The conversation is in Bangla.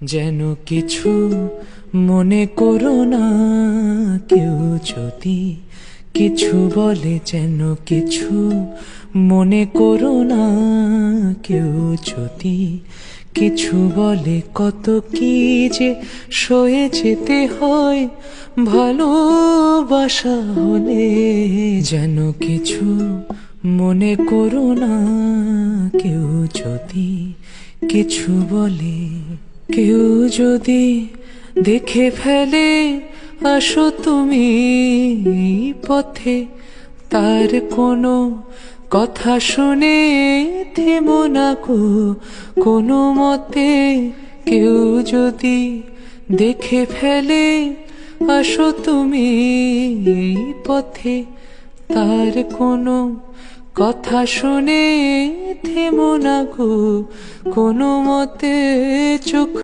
যেন কিছু মনে করো না, কেউ যদি কিছু বলে যেন কিছু মনে করো না, কেউ যদি কিছু বলে কত কি যে সয়ে যেতে হয় ভালোবাসা হলে। যেন কিছু মনে করো না, কেউ যদি কিছু বলে। কেউ যদি দেখে ফেলে আসো তুমি এই পথে, তার কোনো কথা শুনে থেমো না গো কোনো মতে। কেউ যদি দেখে ফেলে আসো তুমি এই পথে, তার কোনো কথা শুনে থেমো না গো কোনো মতে। চোখ